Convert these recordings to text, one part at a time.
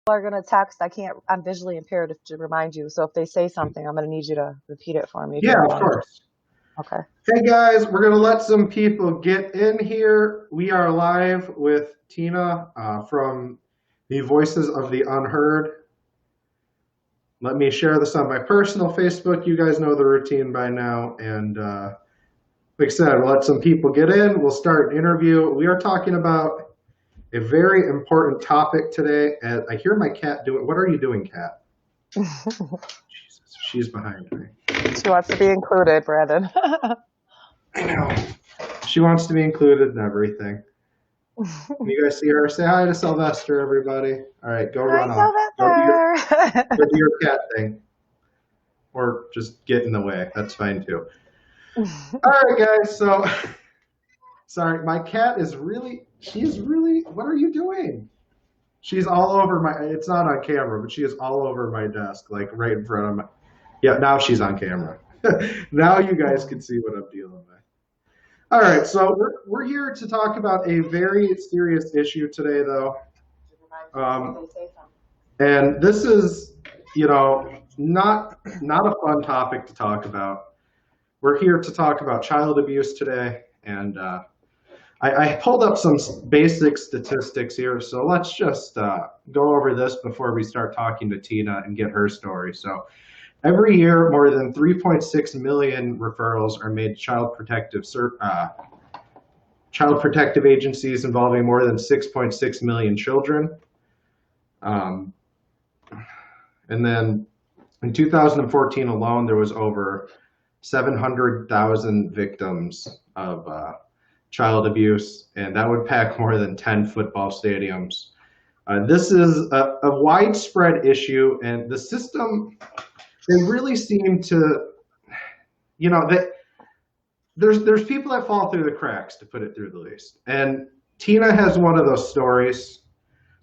are going to text. I'm visually impaired to remind you. So if they say something, I'm going to need you to repeat it for me if you Yeah, don't of mind. course. Okay. Hey guys, we're going to let some people get in here. We are live with Tina from the Voices of the Unheard. Let me share this on my personal Facebook. You guys know the routine by now. And like I said, we'll let some people get in. We'll start an interview. We are talking about a very important topic today. And I hear my cat doing, what are you doing, cat? Jesus, she's behind me. She wants to be included, Brandon. I know. She wants to be included in everything. You guys see her? Say hi to Sylvester, everybody. All right, go Hi, run off. Go do Sylvester. your cat thing. Or just get in the way. That's fine too. All right, guys. So, sorry, my cat is really, she's really, what are you doing? She's all over my, it's not on camera, but she is all over my desk, like right in front of my, yeah, now she's on camera. Now you guys can see what I'm dealing with. All right, so we're here to talk about a very serious issue today, though. Um, and this is, not a fun topic to talk about. We're here to talk about child abuse today, and I pulled up some basic statistics here. So let's just go over this before we start talking to Tina and get her story. So every year, more than 3.6 million referrals are made to child protective agencies involving more than 6.6 million children. Um, and then in 2014 alone, there was over 700,000 victims of child abuse, and that would pack more than 10 football stadiums. This is a widespread issue, and the system, they really seem to, that there's people that fall through the cracks, to put it through the least. And Tina has one of those stories.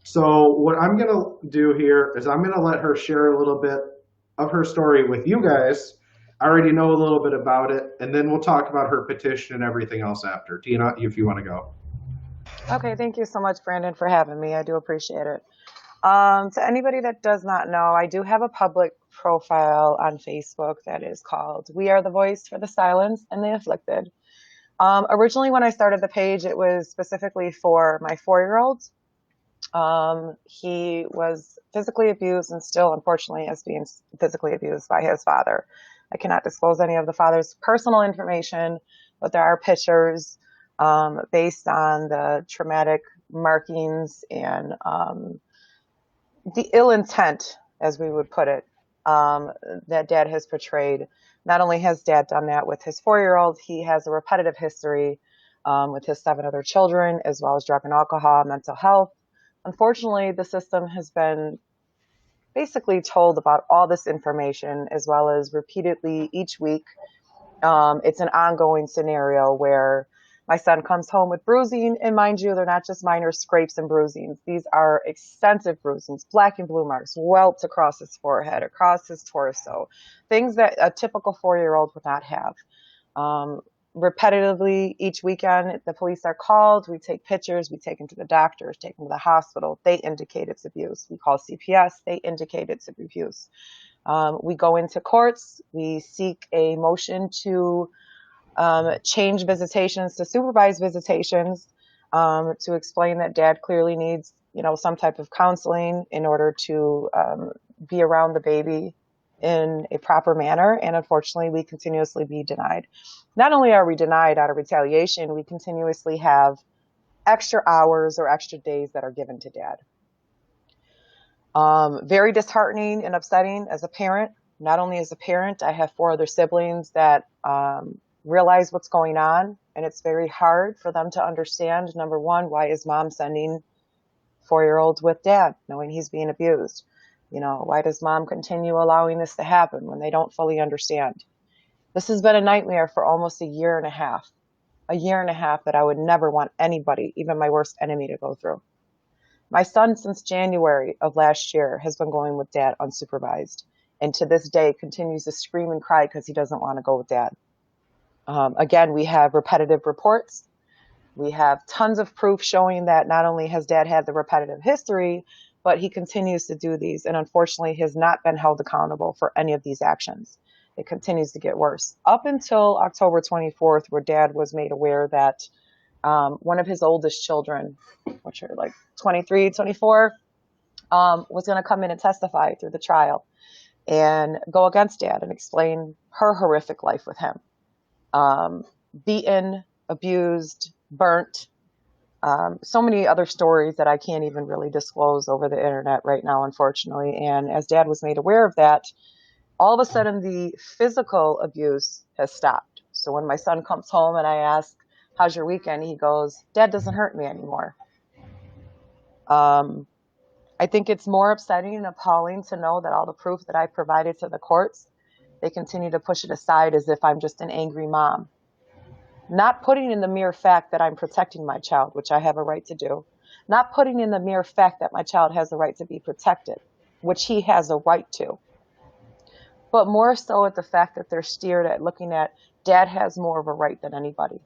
So what I'm going to do here is I'm going to let her share a little bit of her story with you guys. I already know a little bit about it, and then we'll talk about her petition and everything else after. Tina, if you want to go. Okay, thank you so much, Brandon, for having me. I do appreciate it. To anybody that does not know, I do have a public profile on Facebook that is called We Are the Voice for the Silence and the Afflicted. Originally, when I started the page, it was specifically for my 4-year-old. He was physically abused and still, unfortunately, is being physically abused by his father. I cannot disclose any of the father's personal information, but there are pictures based on the traumatic markings and the ill intent, as we would put it, that dad has portrayed. Not only has dad done that with his 4-year-old, he has a repetitive history with his 7 other children, as well as drug and alcohol, mental health. Unfortunately, the system has been basically told about all this information, as well as repeatedly each week. It's an ongoing scenario where my son comes home with bruising, and mind you, they're not just minor scrapes and bruisings. These are extensive bruisings, black and blue marks, welts across his forehead, across his torso, things that a typical 4-year-old would not have. Repetitively each weekend, the police are called. We take pictures. We take him to the doctors, take him to the hospital. They indicate it's abuse. We call CPS. They indicate it's abuse. We go into courts. We seek a motion to change visitations to supervised visitations, to explain that dad clearly needs, some type of counseling in order to be around the baby in a proper manner. And unfortunately, we continuously be denied. Not only are we denied out of retaliation, we continuously have extra hours or extra days that are given to dad. Very disheartening and upsetting as a parent. Not only as a parent, I have 4 other siblings that realize what's going on, and it's very hard for them to understand, number one, why is mom sending 4-year-olds with dad knowing he's being abused? Why does mom continue allowing this to happen when they don't fully understand? This has been a nightmare for almost a year and a half that I would never want anybody, even my worst enemy, to go through. My son, since January of last year, has been going with dad unsupervised, and to this day continues to scream and cry because he doesn't want to go with dad. Again, we have repetitive reports. We have tons of proof showing that not only has dad had the repetitive history, but he continues to do these and unfortunately has not been held accountable for any of these actions. It continues to get worse up until October 24th, where dad was made aware that one of his oldest children, which are like 23, 24, was going to come in and testify through the trial and go against dad and explain her horrific life with him. Beaten, abused, burnt, so many other stories that I can't even really disclose over the internet right now, unfortunately. And as dad was made aware of that, all of a sudden the physical abuse has stopped. So when my son comes home and I ask, how's your weekend? He goes, dad doesn't hurt me anymore. I think it's more upsetting and appalling to know that all the proof that I provided to the courts, they continue to push it aside as if I'm just an angry mom. Not putting in the mere fact that I'm protecting my child, which I have a right to do. Not putting in the mere fact that my child has a right to be protected, which he has a right to. But more so at the fact that they're steered at looking at dad has more of a right than anybody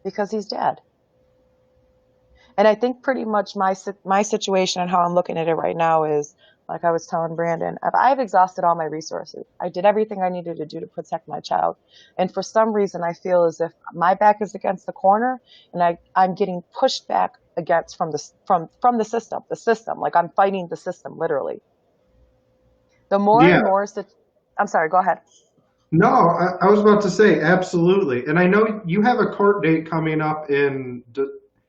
because he's dad. And I think pretty much my situation and how I'm looking at it right now is, like I was telling Brandon, I've exhausted all my resources. I did everything I needed to do to protect my child. And for some reason, I feel as if my back is against the corner and I'm getting pushed back against from the system. Like I'm fighting the system, literally. The more Yeah. and more, I'm sorry, go ahead. No, I was about to say absolutely. And I know you have a court date coming up in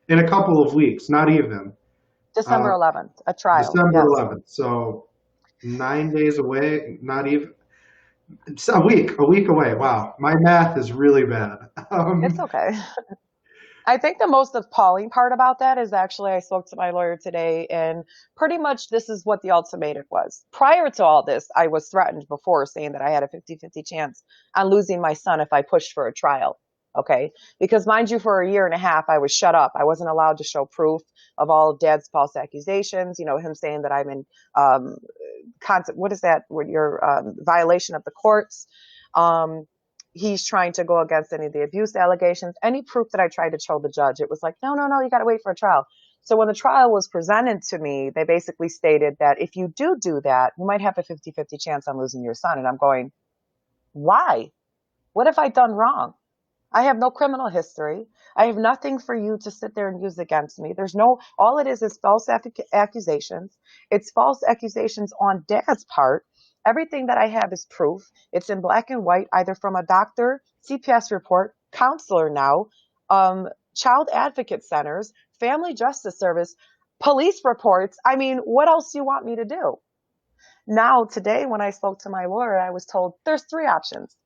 a couple of weeks, not even. December Uh, 11th, a trial. December Yes. 11th. So 9 days away, not even. It's a week away. Wow. My math is really bad. It's okay. I think the most appalling part about that is actually I spoke to my lawyer today, and pretty much this is what the ultimatum was. Prior to all this, I was threatened before saying that I had a 50-50 chance on losing my son if I pushed for a trial. Okay. Because mind you, for a year and a half, I was shut up. I wasn't allowed to show proof of all of dad's false accusations, him saying that I'm in, what is that? What your, violation of the courts. Um, he's trying to go against any of the abuse allegations, any proof that I tried to show the judge. It was like, no, no, no, you got to wait for a trial. So when the trial was presented to me, they basically stated that if you do that, you might have a 50-50 chance on losing your son. And I'm going, why? What have I done wrong? I have no criminal history. I have nothing for you to sit there and use against me. All it is false accusations. It's false accusations on dad's part. Everything that I have is proof. It's in black and white, either from a doctor, CPS report, counselor now, child advocate centers, family justice service, police reports. I mean, what else do you want me to do? Now, today, when I spoke to my lawyer, I was told there's three options.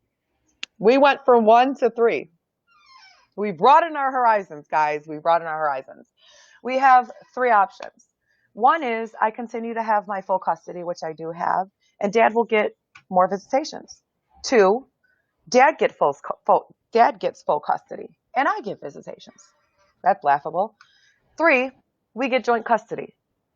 We went from one to three. We broaden our horizons, guys. We broaden our horizons. We have three options. One is I continue to have my full custody, which I do have, and dad will get more visitations. Two, dad gets full custody, and I get visitations. That's laughable. Three, we get joint custody,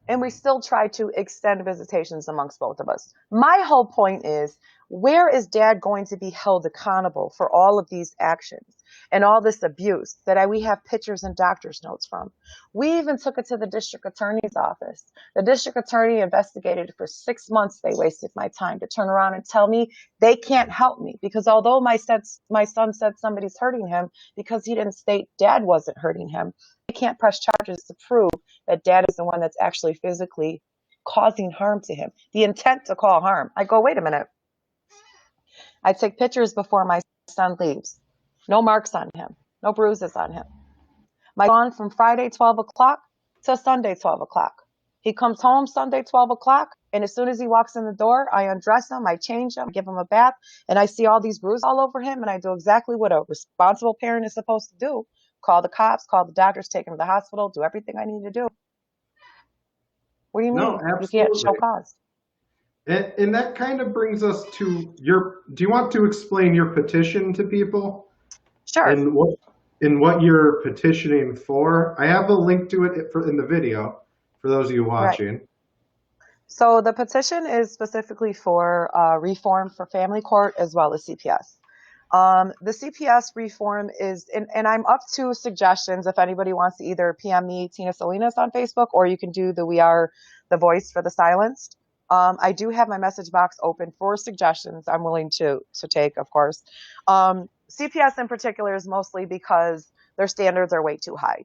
and we still try to extend visitations amongst both of us. My whole point is, where is dad going to be held accountable for all of these actions and all this abuse that we have pictures and doctor's notes from? We even took it to the district attorney's office. The district attorney investigated it for 6 months. They wasted my time to turn around and tell me they can't help me because although my son said somebody's hurting him, because he didn't state dad wasn't hurting him, they can't press charges to prove that dad is the one that's actually physically causing harm to him. The intent to cause harm. I go, wait a minute. I take pictures before my son leaves. No marks on him. No bruises on him. My son from Friday 12 o'clock to Sunday 12 o'clock. He comes home Sunday 12 o'clock, and as soon as he walks in the door, I undress him, I change him, give him a bath, and I see all these bruises all over him, and I do exactly what a responsible parent is supposed to do. Call the cops, call the doctors, take him to the hospital, do everything I need to do. What do you No, mean? You can't show absolutely. cause. And that kind of brings us to do you want to explain your petition to people Sure. and what you're petitioning for? I have a link to it in the video for those of you Right. watching. So the petition is specifically for reform for family court as well as CPS. The CPS reform is, and I'm up to suggestions if anybody wants to either PM me, Tina Salinas, on Facebook, or you can do the We Are the Voice for the Silenced. I do have my message box open for suggestions. I'm willing to take, of course. CPS in particular is mostly because their standards are way too high.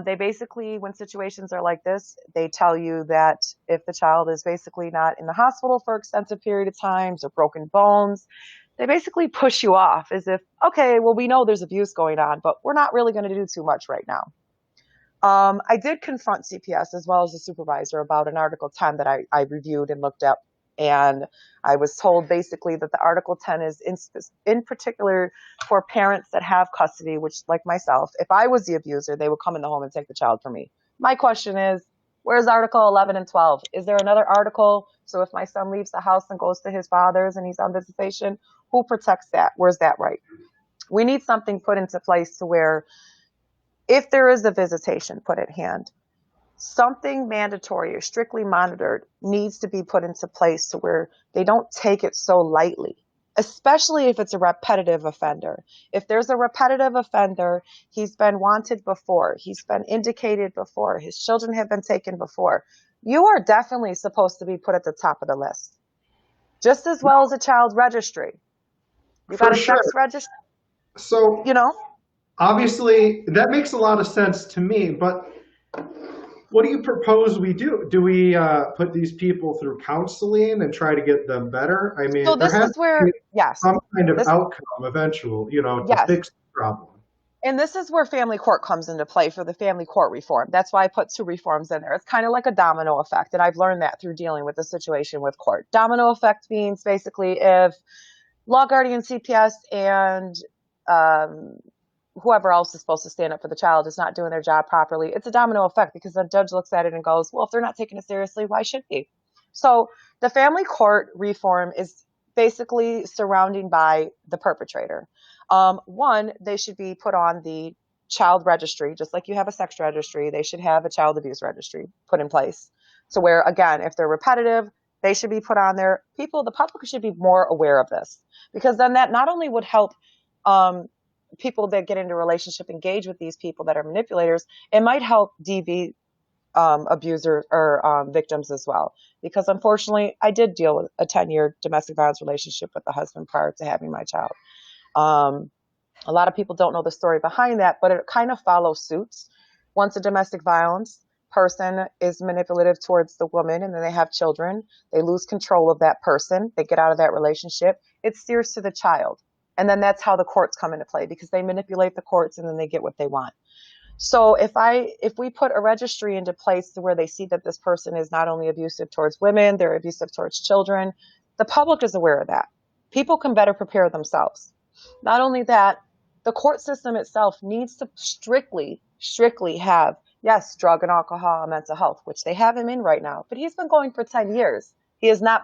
They basically, when situations are like this, they tell you that if the child is basically not in the hospital for extensive period of times or broken bones, they basically push you off as if, okay, well, we know there's abuse going on, but we're not really going to do too much right now. I did confront CPS as well as the supervisor about an Article 10 that I reviewed and looked up. And I was told basically that the Article 10 is in particular for parents that have custody, which, like myself, if I was the abuser, they would come in the home and take the child from me. My question is, where's Article 11 and 12? Is there another article? So if my son leaves the house and goes to his father's and he's on visitation, who protects that? Where's that right? We need something put into place to where if there is a visitation put at hand, something mandatory or strictly monitored needs to be put into place to where they don't take it so lightly, especially if it's a repetitive offender. If there's a repetitive offender, he's been wanted before, he's been indicated before, his children have been taken before, you are definitely supposed to be put at the top of the list, just as well as a child registry. You got For a sure. sex registry, So you know? obviously that makes a lot of sense to me, but what do you propose we do? Do we put these people through counseling and try to get them better? I So mean, there this has is to be where, yes, some kind of this, outcome eventual, to yes. fix the problem. And this is where family court comes into play for the family court reform. That's why I put two reforms in there. It's kind of like a domino effect. And I've learned that through dealing with the situation with court. Domino effect means basically if law guardian, CPS, and um, whoever else is supposed to stand up for the child is not doing their job properly, it's a domino effect because the judge looks at it and goes, well, if they're not taking it seriously, why should he? So the family court reform is basically surrounding by the perpetrator. One, they should be put on the child registry, just like you have a sex registry, they should have a child abuse registry put in place. So where, again, if they're repetitive, they should be put on there. The public should be more aware of this because then that not only would help people that get into a relationship engage with these people that are manipulators, it might help DV abusers or victims as well. Because unfortunately, I did deal with a 10-year domestic violence relationship with the husband prior to having my child. Um, a lot of people don't know the story behind that, but it kind of follows suits. Once a domestic violence person is manipulative towards the woman and then they have children, they lose control of that person, they get out of that relationship, it steers to the child. And then that's how the courts come into play because they manipulate the courts and then they get what they want. So if we put a registry into place to where they see that this person is not only abusive towards women, they're abusive towards children, the public is aware of that. People can better prepare themselves. Not only that, the court system itself needs to strictly have, yes, drug and alcohol and mental health, which they have him in right now, but he's been going for 10 years. He has not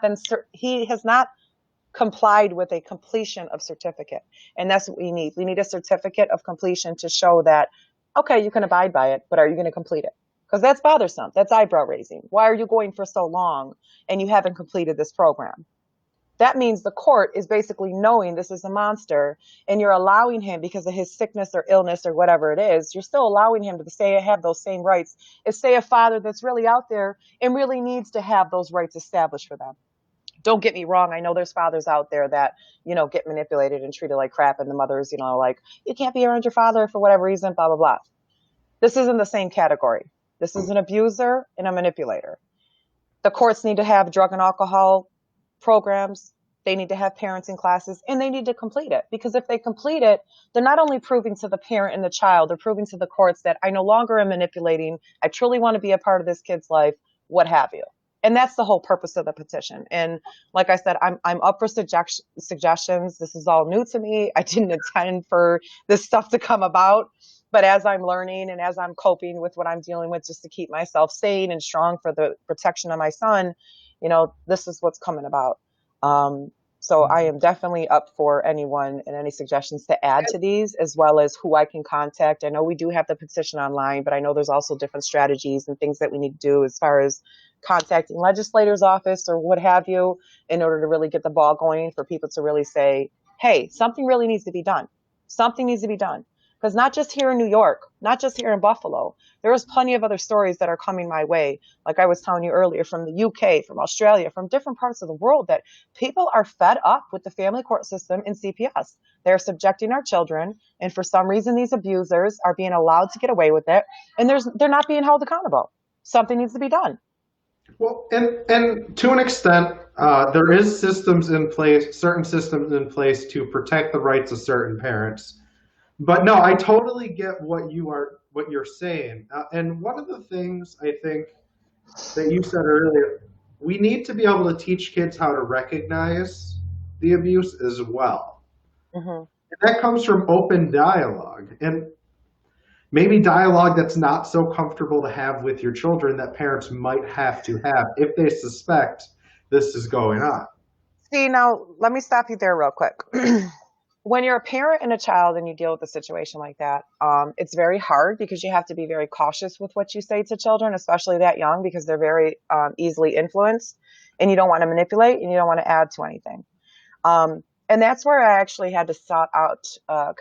complied with a completion of certificate. And that's what we need. We need a certificate of completion to show that, okay, you can abide by it, but are you going to complete it? Because that's bothersome. That's eyebrow raising. Why are you going for so long and you haven't completed this program? That means the court is basically knowing this is a monster and you're allowing him because of his sickness or illness or whatever it is, you're still allowing him to say have those same rights as say a father that's really out there and really needs to have those rights established for them. Don't get me wrong. I know there's fathers out there that, get manipulated and treated like crap. And the mothers, like, you can't be around your father for whatever reason, blah, blah, blah. This isn't the same category. This is an abuser and a manipulator. The courts need to have drug and alcohol programs. They need to have parenting classes and they need to complete it because if they complete it, they're not only proving to the parent and the child, they're proving to the courts that I no longer am manipulating. I truly want to be a part of this kid's life, what have you. And that's the whole purpose of the petition. And like I said, I'm up for suggestions. This is all new to me. I didn't intend for this stuff to come about. But as I'm learning and as I'm coping with what I'm dealing with just to keep myself sane and strong for the protection of my son, this is what's coming about. So I am definitely up for anyone and any suggestions to add to these, as well as who I can contact. I know we do have the petition online, but I know there's also different strategies and things that we need to do as far as contacting legislators' office or what have you, in order to really get the ball going for people to really say, hey, something really needs to be done. Something needs to be done. Because not just here in New York, not just here in Buffalo, there's plenty of other stories that are coming my way. Like I was telling you earlier, from the UK, from Australia, from different parts of the world, that people are fed up with the family court system in CPS. They're subjecting our children, and for some reason, these abusers are being allowed to get away with it, and they're not being held accountable. Something needs to be done. Well, and to an extent, there is systems in place, certain systems in place to protect the rights of certain parents. But no, I totally get what you're saying. And one of the things I think that you said earlier, we need to be able to teach kids how to recognize the abuse as well. Mm-hmm. And that comes from open dialogue. And maybe dialogue that's not so comfortable to have with your children that parents might have to have if they suspect this is going on. See, now let me stop you there real quick. When you're a parent and a child and you deal with a situation like that, it's very hard because you have to be very cautious with what you say to children, especially that young, because they're very easily influenced, and you don't want to manipulate and you don't want to add to anything. And that's where I actually had to sought out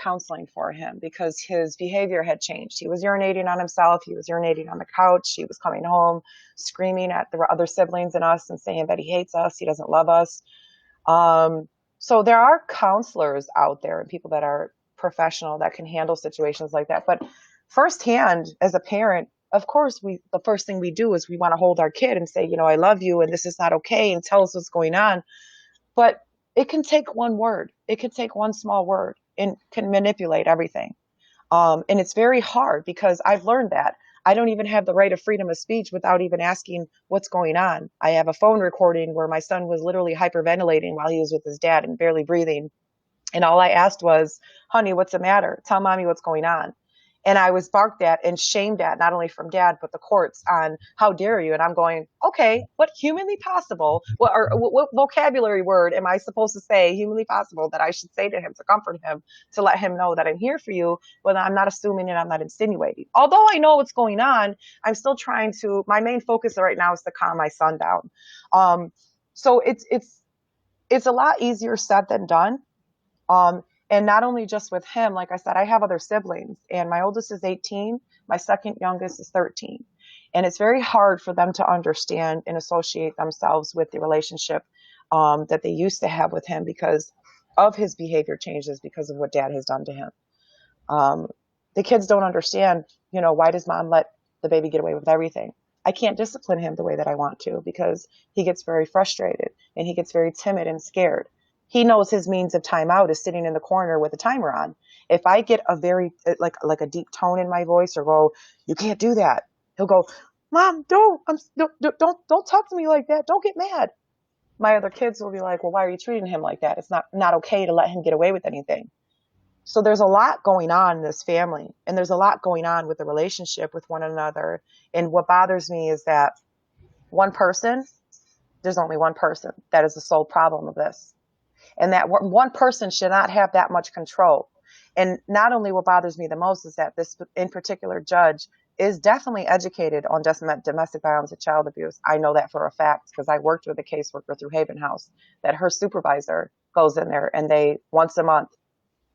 counseling for him because his behavior had changed. He was urinating on himself. He was urinating on the couch. He was coming home screaming at the other siblings and us and saying that he hates us. He doesn't love us. So there are counselors out there and people that are professional that can handle situations like that. But firsthand, as a parent, of course, the first thing we do is we want to hold our kid and say, I love you and this is not okay, and tell us what's going on. But it can take one word. It can take one small word and can manipulate everything. And it's very hard because I've learned that I don't even have the right of freedom of speech without even asking what's going on. I have a phone recording where my son was literally hyperventilating while he was with his dad and barely breathing. And all I asked was, honey, what's the matter? Tell mommy what's going on. And I was barked at and shamed at, not only from dad, but the courts on how dare you. And I'm going, okay, what humanly possible, what vocabulary word am I supposed to say, humanly possible, that I should say to him to comfort him, to let him know that I'm here for you, but I'm not assuming and I'm not insinuating. Although I know what's going on, I'm still trying to, my main focus right now is to calm my son down. So it's a lot easier said than done. And not only just with him, like I said, I have other siblings, and my oldest is 18, my second youngest is 13. And it's very hard for them to understand and associate themselves with the relationship that they used to have with him because of his behavior changes because of what dad has done to him. Um, the kids don't understand, why does mom let the baby get away with everything? I can't discipline him the way that I want to because he gets very frustrated and he gets very timid and scared. He knows his means of timeout is sitting in the corner with a timer on. If I get a very like a deep tone in my voice or go, you can't do that, he'll go, Mom, don't talk to me like that. Don't get mad. My other kids will be like, well, why are you treating him like that? It's not okay to let him get away with anything. So there's a lot going on in this family, and there's a lot going on with the relationship with one another. And what bothers me is that one person, there's only one person that is the sole problem of this. And that one person should not have that much control. And not only what bothers me the most is that this in particular judge is definitely educated on domestic violence and child abuse. I know that for a fact because I worked with a caseworker through Haven House, that her supervisor goes in there and they once a month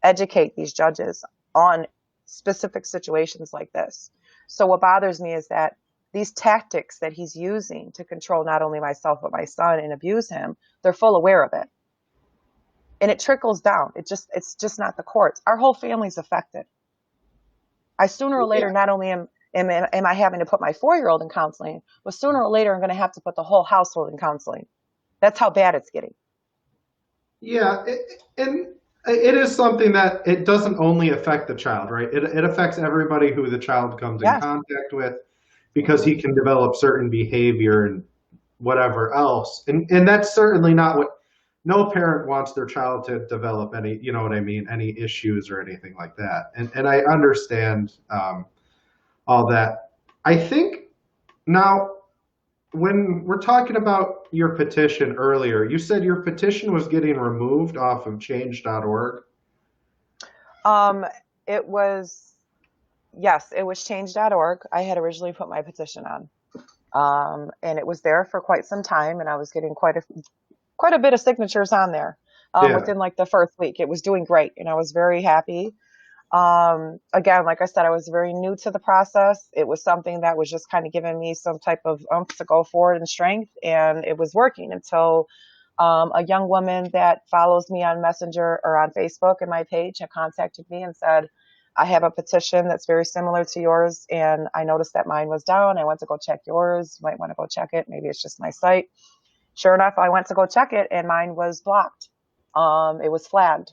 educate these judges on specific situations like this. So what bothers me is that these tactics that he's using to control not only myself but my son and abuse him, they're full aware of it. And it trickles down. It's just not the courts. Our whole family's affected. I sooner or later, Yeah. not only am I having to put my 4-year-old in counseling, but sooner or later I'm going to have to put the whole household in counseling. That's how bad it's getting. Yeah, and it is something that it doesn't only affect the child, right? It affects everybody who the child comes in Yes. contact with because he can develop certain behavior and whatever else. And that's certainly not what no parent wants their child to develop any, you know what I mean, any issues or anything like that. And I understand all that. I think now when we're talking about your petition earlier, you said your petition was getting removed off of change.org. Um, it was, yes, it was change.org. I had originally put my petition on. And it was there for quite some time, and I was getting quite a bit of signatures on there. Yeah. within like the first week. It was doing great, and I was very happy. Again, like I said, I was very new to the process. It was something that was just kind of giving me some type of oomph to go forward and strength, and it was working until a young woman that follows me on Messenger or on Facebook and my page had contacted me and said, I have a petition that's very similar to yours, and I noticed that mine was down. I went to go check yours. You might want to go check it. Maybe it's just my site. Sure enough, I went to go check it, and mine was blocked. It was flagged.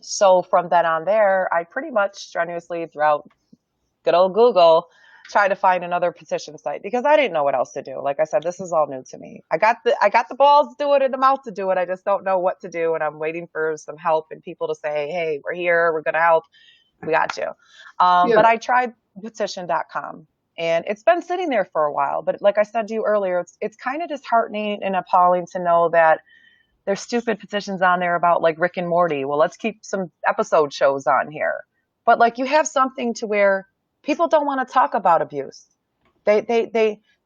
So from then on there, I pretty much strenuously throughout good old Google tried to find another petition site because I didn't know what else to do. Like I said, this is all new to me. I got the balls to do it and the mouth to do it. I just don't know what to do, and I'm waiting for some help and people to say, "Hey, we're here. We're going to help. We got you." Yeah. But I tried petition.com, and it's been sitting there for a while. But like I said to you earlier, it's kind of disheartening and appalling to know that there's stupid petitions on there about like Rick and Morty. Well, let's keep some episode shows on here. But like you have something to where people don't want to talk about abuse. They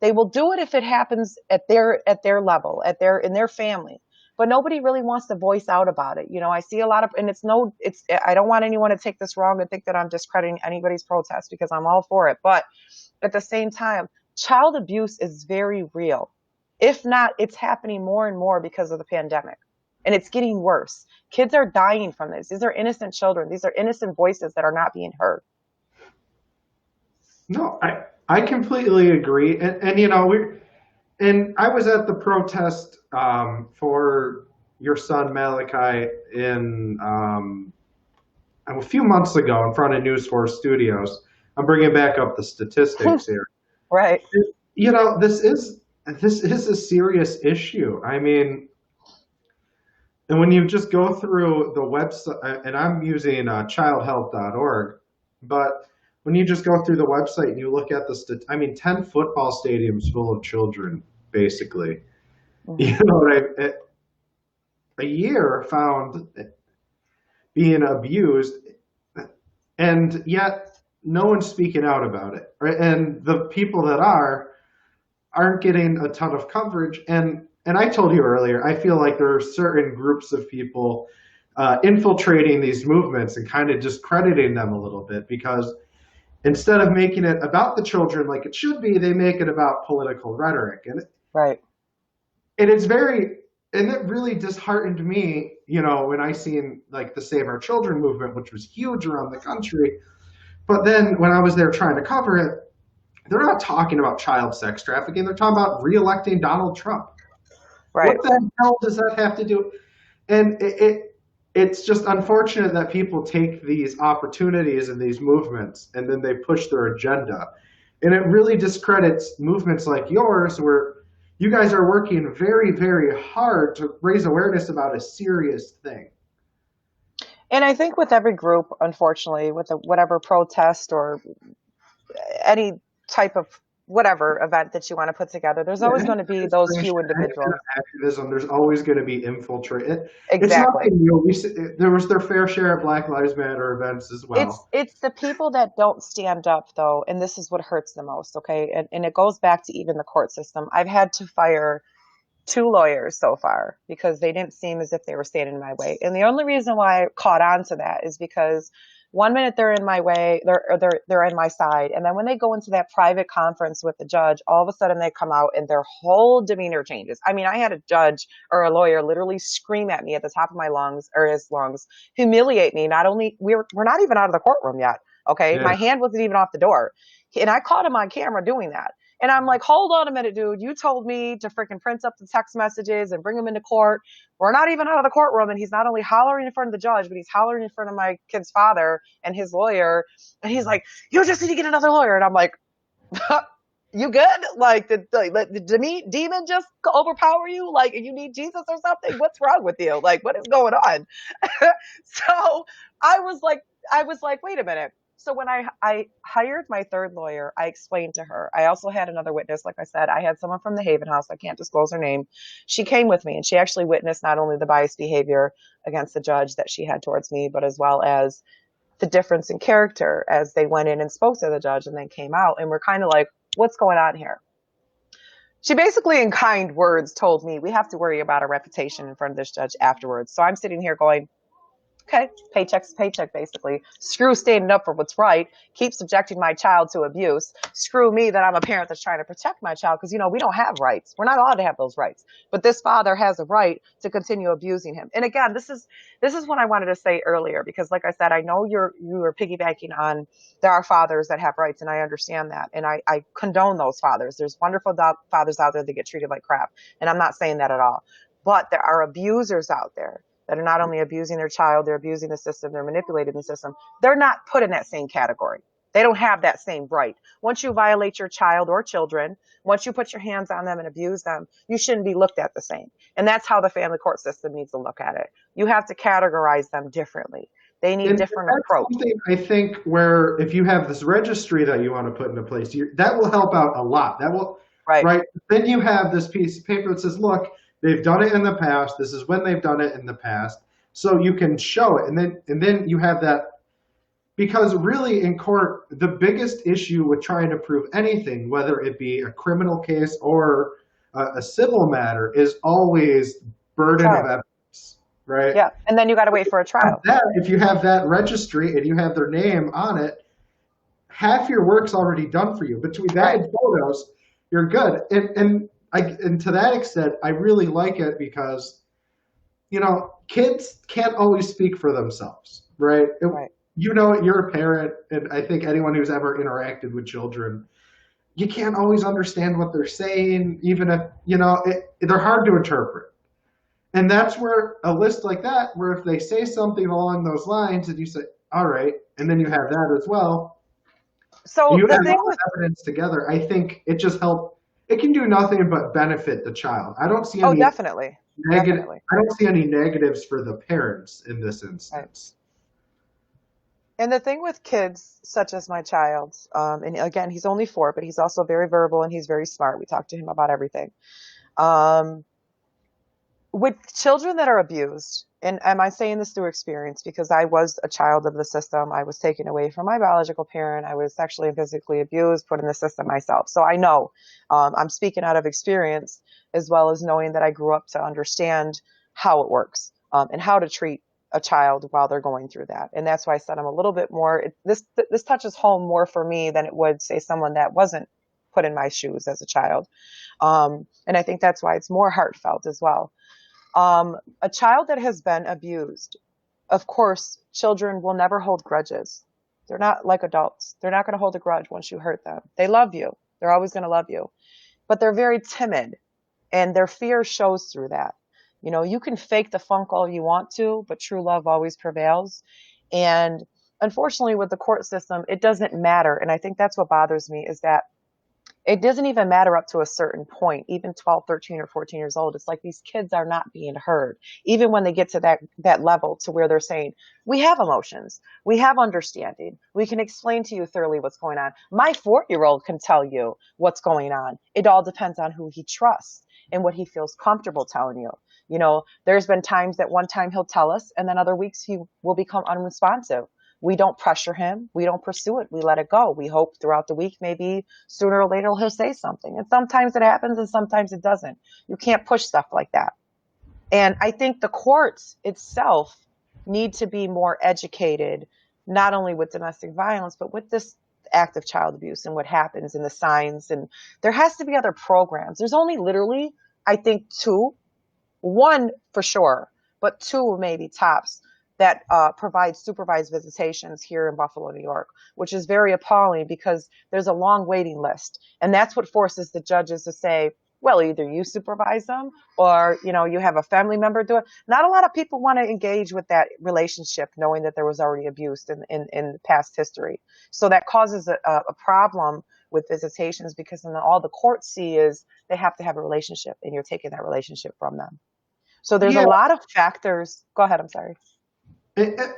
will do it if it happens at their level, at their in their family. But nobody really wants to voice out about it. I see a lot of, and I don't want anyone to take this wrong and think that I'm discrediting anybody's protest because I'm all for it. But at the same time, child abuse is very real. If not, it's happening more and more because of the pandemic. And it's getting worse. Kids are dying from this. These are innocent children. These are innocent voices that are not being heard. No, I completely agree. And I was at the protest for your son Malachi in a few months ago in front of News 4 Studios. I'm bringing back up the statistics here. Right. This is a serious issue. I mean, and when you just go through the website, and I'm using childhelp.org, but when you just go through the website and you look at 10 football stadiums full of children, basically. Mm-hmm. You know what a year found being abused, and yet no one's speaking out about it. Right? And the people that aren't getting a ton of coverage. And I told you earlier, I feel like there are certain groups of people infiltrating these movements and kind of discrediting them a little bit because instead of making it about the children like it should be, they make it about political rhetoric. Right. And it really disheartened me, when I seen like the Save Our Children movement, which was huge around the country. But then when I was there trying to cover it, they're not talking about child sex trafficking. They're talking about re-electing Donald Trump. Right. What the hell does that have to do? And it's just unfortunate that people take these opportunities and these movements and then they push their agenda. And it really discredits movements like yours where you guys are working very, very hard to raise awareness about a serious thing. And I think with every group, unfortunately, with whatever protest or any type of whatever event that you want to put together, there's always going to be those few individuals. Activism, there's always going to be infiltrate. It's Exactly. nothing new. There was their fair share of Black Lives Matter events as well. It's the people that don't stand up though, and this is what hurts the most, okay? And it goes back to even the court system. I've had to fire 2 lawyers so far because they didn't seem as if they were standing in my way. And the only reason why I caught on to that is because one minute they're in my way, they're in my side, and then when they go into that private conference with the judge, all of a sudden they come out and their whole demeanor changes. I mean, I had a judge or a lawyer literally scream at me at the top of my lungs or his lungs, humiliate me. Not only we're not even out of the courtroom yet. Okay, Yeah. my hand wasn't even off the door, and I caught him on camera doing that. And I'm like, hold on a minute, dude. You told me to freaking print up the text messages and bring them into court. We're not even out of the courtroom. And he's not only hollering in front of the judge, but he's hollering in front of my kid's father and his lawyer. And he's like, you just need to get another lawyer. And I'm like, you good? Like, did the demon just overpower you? Like, you need Jesus or something? What's wrong with you? Like, what is going on? So I was like, wait a minute. So when I hired my third lawyer, I explained to her. I also had another witness. Like I said, I had someone from the Haven House. I can't disclose her name. She came with me, and she actually witnessed not only the biased behavior against the judge that she had towards me, but as well as the difference in character as they went in and spoke to the judge and then came out. And we're kind of like, what's going on here? She basically, in kind words, told me we have to worry about our reputation in front of this judge afterwards. So I'm sitting here going, okay, paycheck's paycheck, basically. Screw standing up for what's right. Keep subjecting my child to abuse. Screw me that I'm a parent that's trying to protect my child because, we don't have rights. We're not allowed to have those rights. But this father has a right to continue abusing him. And again, this is what I wanted to say earlier because, like I said, I know you are piggybacking on there are fathers that have rights, and I understand that, and I condone those fathers. There's wonderful fathers out there that get treated like crap, and I'm not saying that at all. But there are abusers out there that are not only abusing their child, they're abusing the system, they're manipulating the system. They're not put in that same category. They don't have that same right. Once you violate your child or children, once you put your hands on them and abuse them, you shouldn't be looked at the same. And that's how the family court system needs to look at it. You have to categorize them differently. They need And different that's approach. something I think where if you have this registry that you want to put into place, that will help out a lot. That will, Right. right? Then you have this piece of paper that says, look, they've done it in the past. This is when they've done it in the past. So you can show it. And then you have that because really in court, the biggest issue with trying to prove anything, whether it be a criminal case or a civil matter, is always burden of Trial. evidence, right? Yeah. And then you got to wait for a trial. If you have that registry and you have their name on it, half your work's already done for you. Between that Right. and photos, you're good. And to that extent, I really like it because kids can't always speak for themselves, right? Right. You're a parent, and I think anyone who's ever interacted with children, you can't always understand what they're saying, even if they're hard to interpret. And that's where a list like that, where if they say something along those lines, and you say, all right, and then you have that as well, So you the have thing all with, the evidence together. I think it just helps. It can do nothing but benefit the child. I don't see oh, any definitely. negative. Definitely. I don't see any negatives for the parents in this Right. instance. And the thing with kids, such as my child, and again, he's only 4, but he's also very verbal and he's very smart. We talk to him about everything. Um, with children that are abused, and am I saying this through experience? Because I was a child of the system. I was taken away from my biological parent. I was sexually and physically abused, put in the system myself. So I know I'm speaking out of experience as well as knowing that I grew up to understand how it works and how to treat a child while they're going through that. And that's why I said I'm a little bit more, this touches home more for me than it would say someone that wasn't put in my shoes as a child. And I think that's why it's more heartfelt as well. A child that has been abused, of course, children will never hold grudges. They're not like adults. They're not going to hold a grudge once you hurt them. They love you. They're always going to love you. But they're very timid, and their fear shows through that. You can fake the funk all you want to, but true love always prevails. And unfortunately, with the court system, it doesn't matter. And I think that's what bothers me is that it doesn't even matter up to a certain point, even 12, 13, or 14 years old. It's like these kids are not being heard, even when they get to that level to where they're saying, we have emotions, we have understanding, we can explain to you thoroughly what's going on. My 4-year-old can tell you what's going on. It all depends on who he trusts and what he feels comfortable telling you. There's been times that one time he'll tell us, and then other weeks he will become unresponsive. We don't pressure him. We don't pursue it. We let it go. We hope throughout the week, maybe sooner or later, he'll say something. And sometimes it happens and sometimes it doesn't. You can't push stuff like that. And I think the courts itself need to be more educated, not only with domestic violence, but with this act of child abuse and what happens and the signs. And there has to be other programs. There's only literally, I think, 2, one for sure, but 2 maybe tops that provide supervised visitations here in Buffalo, New York, which is very appalling because there's a long waiting list. And that's what forces the judges to say, well, either you supervise them or, you have a family member do it. Not a lot of people want to engage with that relationship, knowing that there was already abuse in past history. So that causes a problem with visitations because then all the courts see is they have to have a relationship and you're taking that relationship from them. So there's a Yeah, lot of factors. Go ahead. I'm sorry.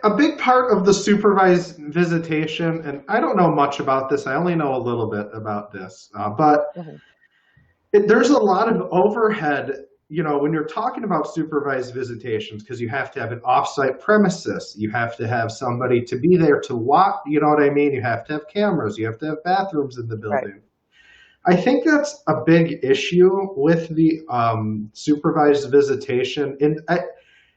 a big part of the supervised visitation, and I don't know much about this. I only know a little bit about this, but Mm-hmm. there's a lot of overhead. When you're talking about supervised visitations, because you have to have an offsite premises, you have to have somebody to be there to watch. You know what I mean? You have to have cameras. You have to have bathrooms in the Right. building. I think that's a big issue with the supervised visitation. And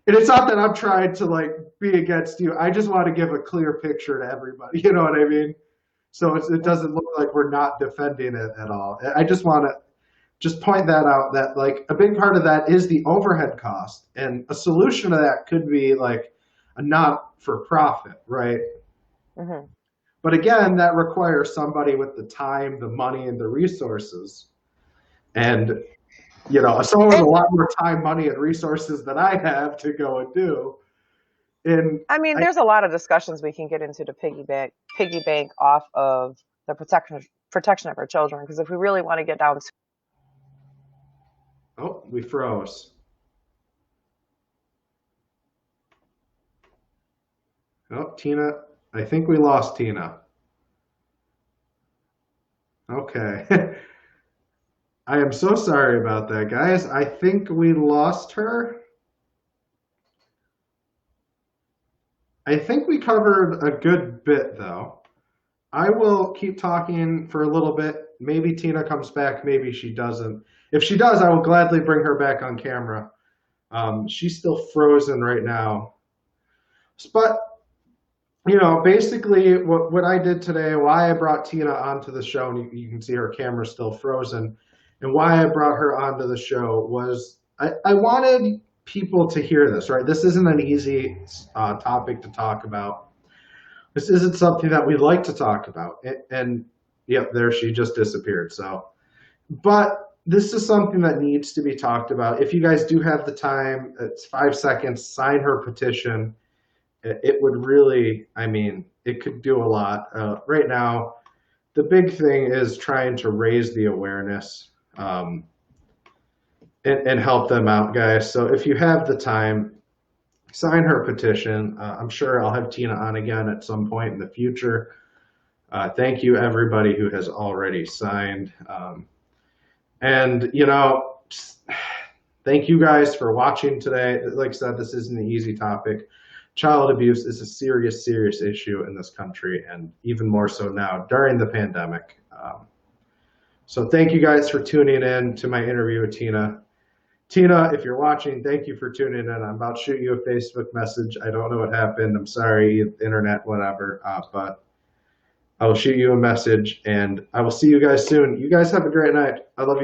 it's not that I'm trying to like be against you. I just want to give a clear picture to everybody. You know what I mean? So it doesn't look like we're not defending it at all. I just want to just point that out that like a big part of that is the overhead cost, and a solution to that could be like a not for profit, right? Hmm. But again, that requires somebody with the time, the money, and the resources. And someone with a And lot more time, money, and resources than I have to go and do. And I mean, I there's a lot of discussions we can get into to piggy bank off of the protection of our children. Because if we really want to get down to, oh, we froze. Oh, Tina, I think we lost Tina. Okay. I am so sorry about that, guys. I think we lost her. I think we covered a good bit, though. I will keep talking for a little bit. Maybe Tina comes back, maybe she doesn't. If she does, I will gladly bring her back on camera. She's still frozen right now. But, basically what I did today, why I brought Tina onto the show, and you can see her camera still frozen, and why I brought her onto the show was I wanted people to hear this, right? This isn't an easy topic to talk about. This isn't something that we like to talk about. And yep, there she just disappeared. So, but this is something that needs to be talked about. If you guys do have the time, it's 5 seconds, sign her petition. It would really, I mean, it could do a lot. Right now, the big thing is trying to raise the awareness and help them out, guys. So if you have the time, sign her petition. I'm sure I'll have Tina on again at some point in the future. Thank you, everybody who has already signed. And, thank you guys for watching today. Like I said, this isn't an easy topic. Child abuse is a serious, serious issue in this country, and even more so now during the pandemic. So thank you guys for tuning in to my interview with Tina. Tina, if you're watching, thank you for tuning in. I'm about to shoot you a Facebook message. I don't know what happened. I'm sorry, internet, whatever. But I will shoot you a message, and I will see you guys soon. You guys have a great night. I love you.